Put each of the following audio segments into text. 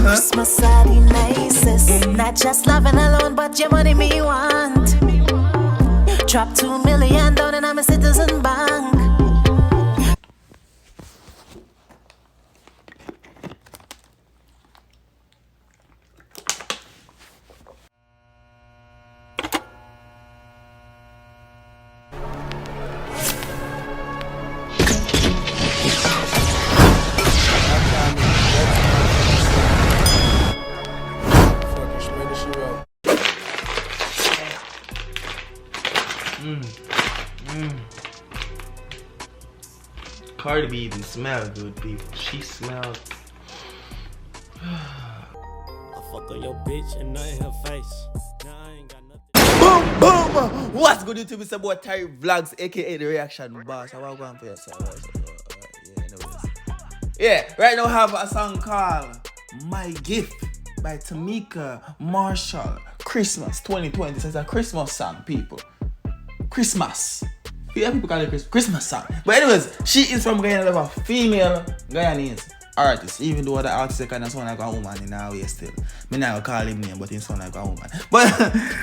Christmas are the nicest. Not just loving alone, but your money me want. Drop 2 million down and I'm a citizen bank. Cardi B even smell good, people. She smells. I fuck on your bitch and not in her face. Now I ain't got nothing. Boom, boom! What's good, YouTube? It's about Tyrekevlogs, aka the reaction boss. How going for yourself? Yeah, right now I have a song called My Gift by Timeka, Marshall. Christmas 2020. It's a Christmas song, people. Christmas. Yeah, people call it Christmas song. But anyways, she is from Guyana, a female Guyanese artist. Even though the artist kind of sound like a woman in our way still. Me not call him name, but he sound like a woman. But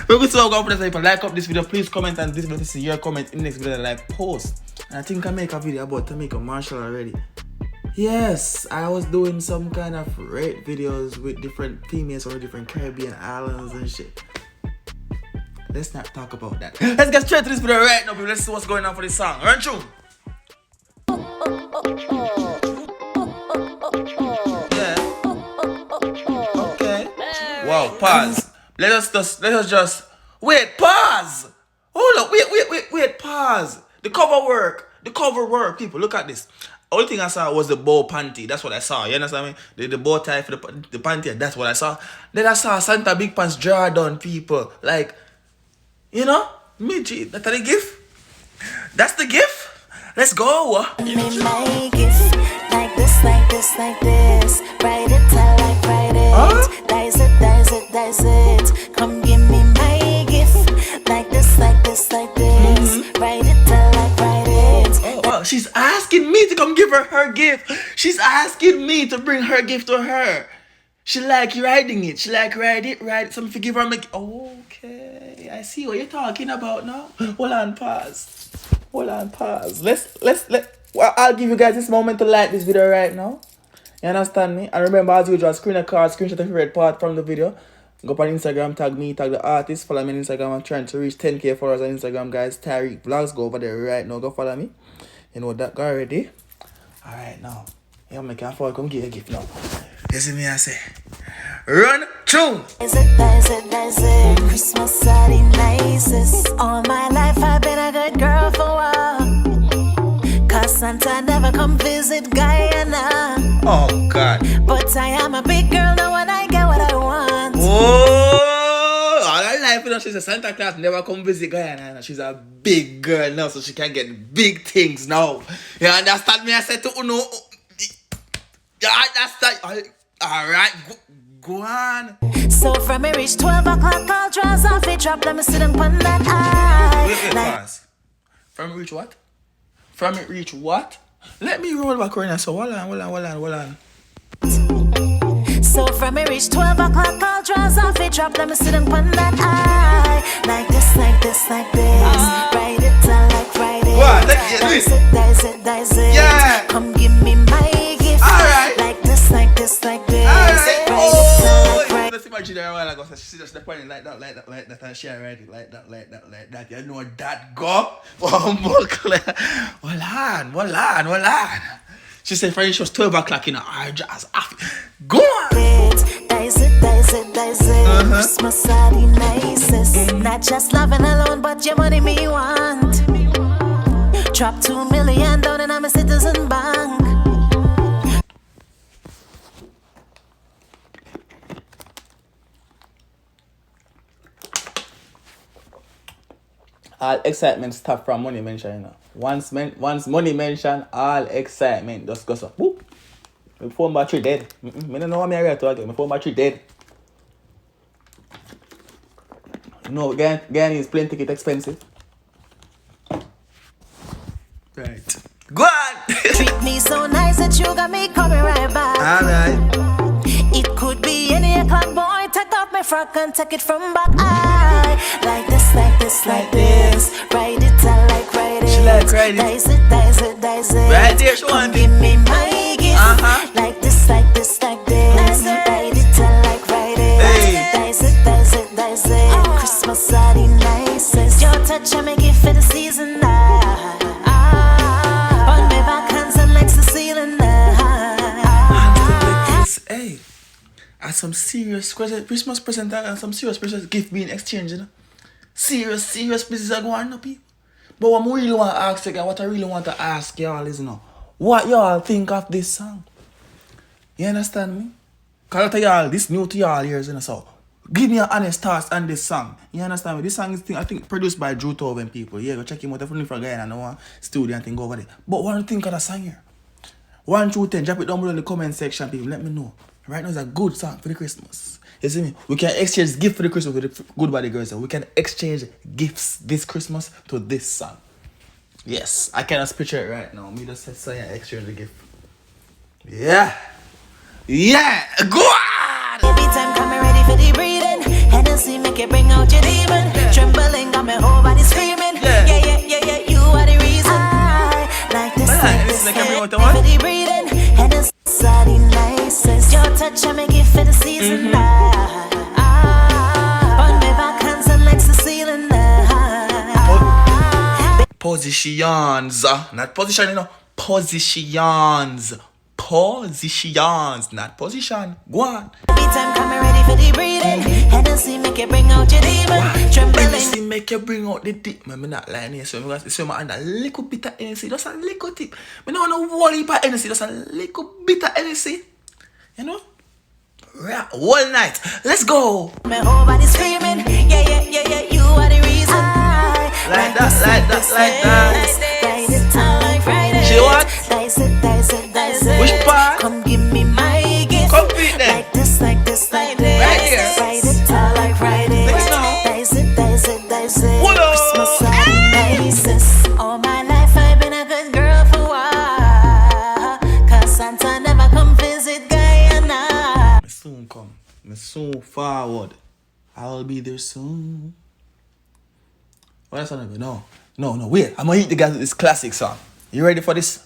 we're going to go for this. If you like up this video, please comment on this video to see your comment in the next video that I post. And I think I make a video about Timeka Marshall already. Yes, I was doing some kind of rape videos with different females or different Caribbean islands and shit. Let's not talk about that. Let's get straight to this video right now, people. Let's see what's going on for this song. Run through. Yeah. Okay. Wow, pause. Let us just wait, pause. Hold up, wait, pause. The cover work, people. Look at this. Only thing I saw was the bow panty. That's what I saw. You understand me? The bow tie for the panty. That's what I saw. Then I saw Santa Big Pants draw down, people. Like, you know, that's the gift. That's the gift. Let's go. Me my gift like this, like this, like this. Write it, I like write it. Huh? Dice it, dice it, dice it. Come give me my gift like this, like this, like this. Write it, I like write it. Oh, she's asking me to come give her gift. She's asking me to bring her gift to her. She like riding it. She like ride it. Something to give her. Okay, I see what you're talking about now. Hold on, pause. Well, I'll give you guys this moment to like this video right now. You understand me? And remember, as usual, screenshot of your favorite part from the video. Go up on Instagram, tag me, tag the artist. Follow me on Instagram. I'm trying to reach 10k followers on Instagram, guys. Tyrekevlogs. Go over there right now. Go follow me. You know that guy already. Alright, now. Yeah, make a fall. Come give a gift now. You see me, I say. Run through. Dice it. Christmas are the nicest. All my life I've been a good girl for a. Cause Santa never come visit Guyana. Oh, God. But I am a big girl now and I get what I want. Oh, all her life, you know, she's a Santa Claus, never come visit Guyana. She's a big girl now, so she can get big things now. You understand me? I said to Uno. You understand? Alright, go on. So from me reach 12 o'clock, I'll draws off it, drop them, sit and pon that eye. Wait, pause. From reach what? From it reach what? Let me roll back right now, so hold on. So from me reach 12 o'clock, I'll draws off it, drop them, sit and pon that eye. Like this, like this, like this. Write it, I like write it. What? Dice it. Yeah. Come give me my gift. Alright. Like this, like this, like this. Alright. Write it, I like write it. Let's imagine her a while ago. So she just step on it like that, and she already like that. You know that go? Hold on. She said, for she was 12 o'clock in her jazz. Go on. Dice it. Christmas are the nicest. Not just loving alone, but your money me want. Drop 2 million down and I'm a citizen bank. All excitement stop from money mention, you know. Once money mention, all excitement just goes up. Whoop. My phone battery dead. I don't know what I'm to again. My phone battery dead. You know, Guyanese plane ticket expensive. Right. Go on! Treat me so nice that you got me coming right back. Alright. It could be my frock and take it from back. I like this, like this, like this. Ride it, I like ride it. She like ride it. Dice it, dice it, dice it. Right there, she Come want give it. me my gift. Like this, like this, like this. Ride it, I like ride it. Hey. Dice it, dice it, dice it. Christmas are the nicest. Your touch, I make it for the season. On my back, hands and legs to ceiling. Hey, and some serious Christmas present and some serious Christmas gift being exchanged, you know. Serious business are going on, people. But what I really want to ask again, what I really want to ask y'all is, you know, what y'all think of this song? You understand me? Cause a lot of y'all, this new to y'all ears, you know, so give me your honest thoughts on this song. You understand me? This song is, I think, produced by Drew Tobin people. Yeah, go check him out. If you're from Guyana, no one studio and think over there. But what do you think of the song here? 1 through 10, drop it down below in the comment section, people. Let me know. Right now, it's a good song for the Christmas. You see me? We can exchange gifts for the Christmas with the good body girls. We can exchange gifts this Christmas to this song. Yes, I cannot picture it right now. Me just say so, yeah, exchange the gift. Yeah. Yeah. Go on. Every time coming ready for the breathing. Hennessy make it bring out your demon. Trembling got my whole body screaming. Yeah, you are the reason. I like this, like this, like every other for one. the breathing. Hennessy are the nicest. Your touch, I make it for the season. On my back, hands and legs to ceiling. Positions. Not position, you know. Positions. Positions. Not position. Go on. Every time coming ready for the breathing. Hennessy make it bring out your demon. Trembling. Hennessy make you bring out the tip. I'm not lying here. So I'm going to say a little bit of Hennessy. Just a little tip. I don't want to worry about Hennessy. Just a little bit of Hennessy. You know? Yeah, all night. Let's go. My whole body screaming. Yeah, you are the reason. Like that. Ride it, I like ride it. She what? Dice it. Which part? Come give me my gift. Complete them. Like this, like this. Right here. Ride it, I like ride it. Let me know. Dice it. What up? Christmas are the nicest. All my life I've been a good girl for a while. Cause Santa never come visit Guyana. I soon come. I soon forward. I'll be there soon. Oh, that's not good. No, wait. I'm gonna hit the guys with this classic song. You ready for this?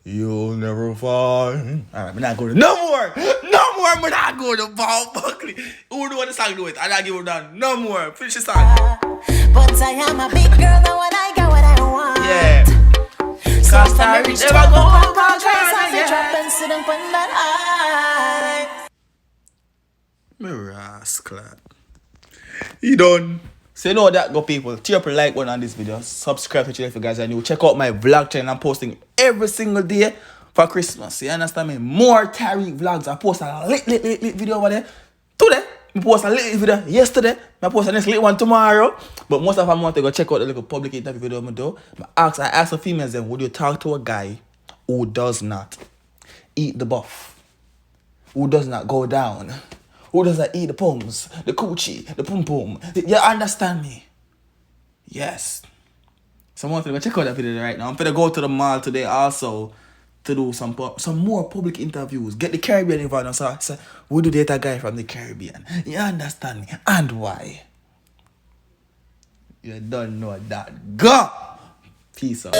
You'll never find. Alright, we're not going to. No more! We're not going to Bob Buckley. Who do want the song do it? I not give him down. No more. Finish the song. But I am a big girl now and I got what I want. Yeah. So Cause from I the rich never top go up on and try Guyana, something yeah. drop and sit and put that eye. Me rascal. You done. So you know that go people. Tear up a like button on this video. Subscribe to the channel if you guys are new. Check out my vlog channel. I'm posting every single day for Christmas. You understand me? More Tyrekevlogs. I post a lit video over there. Today, I post a lit video yesterday. I post a next lit one tomorrow. But most of them want to go check out the little public interview video I do. I ask the females then, would you talk to a guy who does not eat the buff? Who does not go down? Who does not eat the pums, the coochie, the pum pum? You understand me? Yes. So I'm going to go check out that video right now. I'm going to go to the mall today also to do some more public interviews. Get the Caribbean involved. So we do date a guy from the Caribbean. You understand me? And why? You don't know that. Go! Peace out.